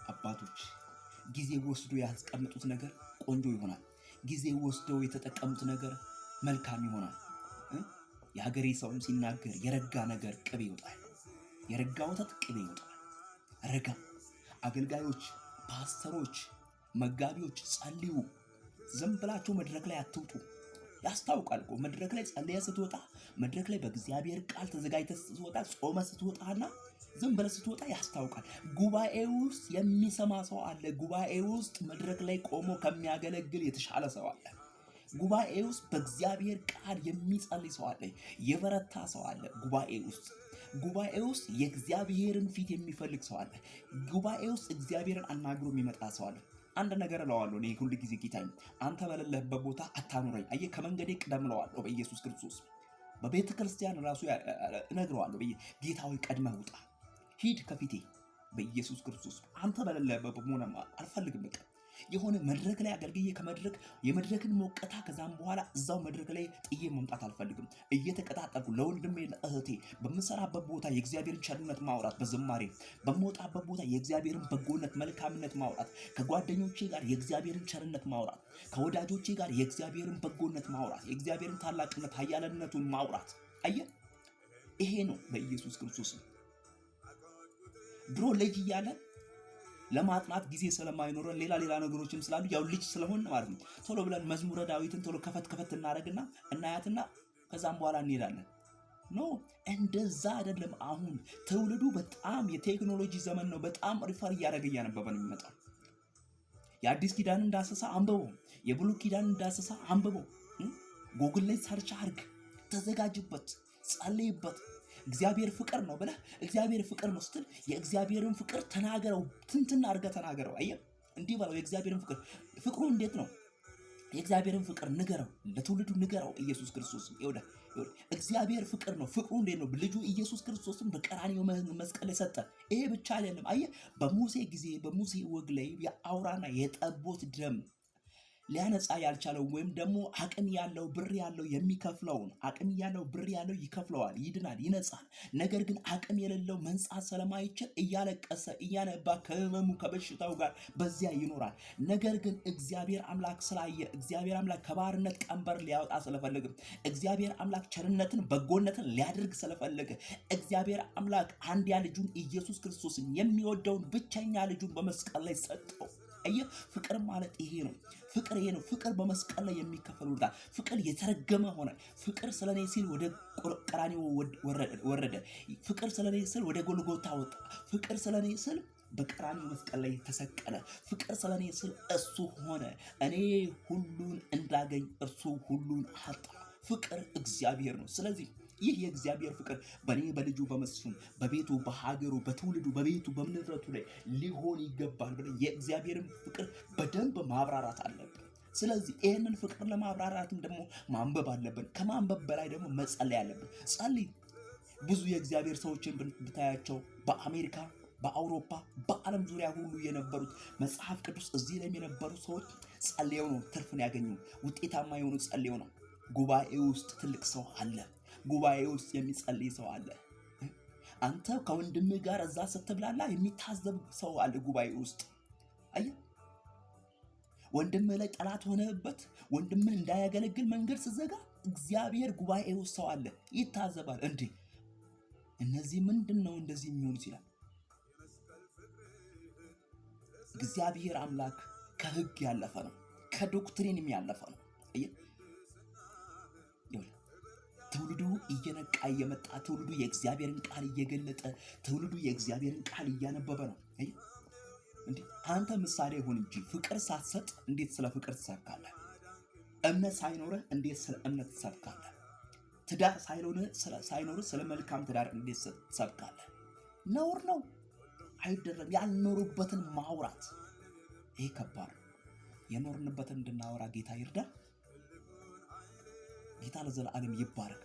አባቶች ጊዜ ወስዶ ያስቀምጡት ነገር ቆንጆ ይሆናል። ጊዜ ወስደው የተጠቀሙት ነገር መልካም ይሆናል። የሀገሬ ሰውም ሲናገር የረጋ ነገር ቅቤ ይወጣል፣ የረጋ ወተት ቅቤ ይወጣል። ረጋ አገልጋዮች፣ ፓስተሮች፣ መጋቢዎች ጸልዩ። ዝም ብላችሁ መድረክ ላይ አትውጡ። ያስታውቃል እኮ መድረክ ላይ ጸልያ ስትወጣ፣ መድረክ ላይ በእግዚአብሔር ቃል ተዘጋጅተህ ስትወጣ፣ ጾመ ስትወጣና ዝም ብለህ ስትወጣ ያስታውቃል። ጉባኤ ውስጥ የሚሰማ ሰው አለ። ጉባኤ ውስጥ መድረክ ላይ ቆሞ ከሚያገለግል የተሻለ ሰው አለ። ጉባኤ ውስጥ በእግዚአብሔር ቃል የሚጸልይ ሰው አለ። የበረታ ሰው አለ። ጉባኤ ውስጥ የእግዚአብሔርን ፊት የሚፈልግ ሰው አለ። ጉባኤ ውስጥ እግዚአብሔርን አናግሮ የሚመጣ ሰው አለ። አንድ ነገር እለዋለሁ እኔ ሁሉ ጊዜ ጌታዬ፣ አንተ በሌለህበት ቦታ አታኑረኝ። አየህ፣ ከመንገዴ ቅደም እለዋለሁ በኢየሱስ ክርስቶስ። በቤተ ክርስቲያን ራሱ እነግረዋለሁ፣ ጌታ ሆይ ቀድመህ ውጣ፣ ሂድ ከፊቴ በኢየሱስ ክርስቶስ። አንተ በሌለህበት መሆን አልፈልግም። በቃ የሆነ መድረክ ላይ አገልግዬ ከመድረክ የመድረክን ሞቀታ ከዛም በኋላ እዛው መድረክ ላይ ጥዬ መምጣት አልፈልግም። እየተቀጣጠልኩ ለወንድሜ ለእህቴ በምሰራበት ቦታ የእግዚአብሔርን ቸርነት ማውራት፣ በዝማሬ በምወጣበት ቦታ የእግዚአብሔርን በጎነት መልካምነት ማውራት፣ ከጓደኞቼ ጋር የእግዚአብሔርን ቸርነት ማውራት፣ ከወዳጆቼ ጋር የእግዚአብሔርን በጎነት ማውራት፣ የእግዚአብሔርን ታላቅነት ኃያልነቱን ማውራት። አየህ፣ ይሄ ነው በኢየሱስ ክርስቶስ። ድሮ ልጅ እያለን ለማጥናት ጊዜ ስለማይኖረን ሌላ ነገሮችም ስላሉ ያው ልጅ ስለሆን ማለት ነው ቶሎ ብለን መዝሙረ ዳዊትን ቶሎ ከፈት እናደርግና እናያትና ከዛም በኋላ እንሄዳለን። ኖ እንደዛ አይደለም። አሁን ትውልዱ በጣም የቴክኖሎጂ ዘመን ነው። በጣም ሪፈር እያነበበ ነው የሚመጣው። የአዲስ ኪዳንን ዳሰሳ አንብቦ፣ የብሉይ ኪዳንን ዳሰሳ አንብቦ፣ ጎግል ላይ ሰርች አድርግ፣ ተዘጋጅበት፣ ጸልይበት። እግዚአብሔር ፍቅር ነው ብለህ እግዚአብሔር ፍቅር ነው ስትል የእግዚአብሔርን ፍቅር ተናገረው፣ ትንትና አድርገህ ተናገረው። አየህ፣ እንዲህ በለው የእግዚአብሔርን ፍቅሩ እንዴት ነው? የእግዚአብሔርን ፍቅር ንገረው፣ ለትውልዱ ንገረው። ኢየሱስ ክርስቶስ ይወዳ እግዚአብሔር ፍቅር ነው። ፍቅሩ እንዴት ነው? ልጁ ኢየሱስ ክርስቶስን በቀራንዮ መስቀል ላይ ሰጠ። ይሄ ብቻ አይደለም። አየህ፣ በሙሴ ጊዜ በሙሴ ወግ ላይ የአውራና የጠቦት ደም ሊያነጻ ያልቻለው ወይም ደግሞ አቅም ያለው ብር ያለው የሚከፍለውን አቅም ያለው ብር ያለው ይከፍለዋል፣ ይድናል፣ ይነጻል። ነገር ግን አቅም የሌለው መንጻት ስለማይችል እያለቀሰ እያነባ ከህመሙ ከበሽታው ጋር በዚያ ይኖራል። ነገር ግን እግዚአብሔር አምላክ ስላየ፣ እግዚአብሔር አምላክ ከባርነት ቀንበር ሊያወጣ ስለፈለገ፣ እግዚአብሔር አምላክ ቸርነትን በጎነትን ሊያደርግ ስለፈለገ፣ እግዚአብሔር አምላክ አንድያ ልጁን ኢየሱስ ክርስቶስን የሚወደውን ብቸኛ ልጁን በመስቀል ላይ ሰጠው። አየህ፣ ፍቅር ማለት ይሄ ነው። ፍቅር ይሄ ነው። ፍቅር በመስቀል ላይ የሚከፈል ውለታ። ፍቅር የተረገመ ሆነ። ፍቅር ስለኔ ሲል ወደ ቀራንዮ ወረደ። ፍቅር ስለኔ ሲል ወደ ጎልጎታ ወጣ። ፍቅር ስለኔ ሲል በቀራንዮ መስቀል ላይ ተሰቀለ። ፍቅር ስለኔ ሲል እሱ ሆነ። እኔ ሁሉን እንዳገኝ እርሱ ሁሉን አጣ። ፍቅር እግዚአብሔር ነው። ስለዚህ ይህ የእግዚአብሔር ፍቅር በኔ በልጁ በመስፍን በቤቱ በሀገሩ በትውልዱ በቤቱ በንብረቱ ላይ ሊሆን ይገባል ብለን የእግዚአብሔርን ፍቅር በደንብ ማብራራት አለብን። ስለዚህ ይህንን ፍቅር ለማብራራትም ደግሞ ማንበብ አለብን። ከማንበብ በላይ ደግሞ መጸለይ አለብን። ጸልይ። ብዙ የእግዚአብሔር ሰዎችን ብታያቸው በአሜሪካ፣ በአውሮፓ፣ በዓለም ዙሪያ ሁሉ የነበሩት መጽሐፍ ቅዱስ እዚህ ላይ የነበሩ ሰዎች ጸልየው ነው ትርፍን ያገኙ፣ ውጤታማ የሆኑ ጸልየው ነው። ጉባኤ ውስጥ ትልቅ ሰው አለ። ጉባኤ ውስጥ የሚጸልይ ሰው አለ። አንተ ከወንድምህ ጋር እዛ ስትብላላ የሚታዘብ ሰው አለ ጉባኤ ውስጥ። አየህ፣ ወንድምህ ላይ ጠላት ሆነህበት ወንድምህ እንዳያገለግል መንገድ ስትዘጋ እግዚአብሔር ጉባኤ ውስጥ ሰው አለ፣ ይታዘባል። እንዴ እነዚህ ምንድን ነው እንደዚህ የሚሆኑት ይላል። እግዚአብሔር አምላክ ከህግ ያለፈ ነው፣ ከዶክትሪንም ያለፈ ነው። አየህ፣ ትውልዱ እየነቃ እየመጣ ትውልዱ የእግዚአብሔርን ቃል እየገለጠ ትውልዱ የእግዚአብሔርን ቃል እያነበበ ነው። እንዴ አንተ ምሳሌ ሆን እንጂ ፍቅር ሳትሰጥ እንዴት ስለ ፍቅር ትሰብካለህ? እምነት ሳይኖርህ እንዴት ስለ እምነት ትሰብካለህ? ትዳር ሳይኖርህ ስለ መልካም ትዳር እንዴት ትሰብካለህ? ነውር ነው፣ አይደረም። ያልኖሩበትን ማውራት ይሄ ከባድ ነው። የኖርንበትን እንድናወራ ጌታ ይርዳ። ጌታ ለዘላለም ይባረክ።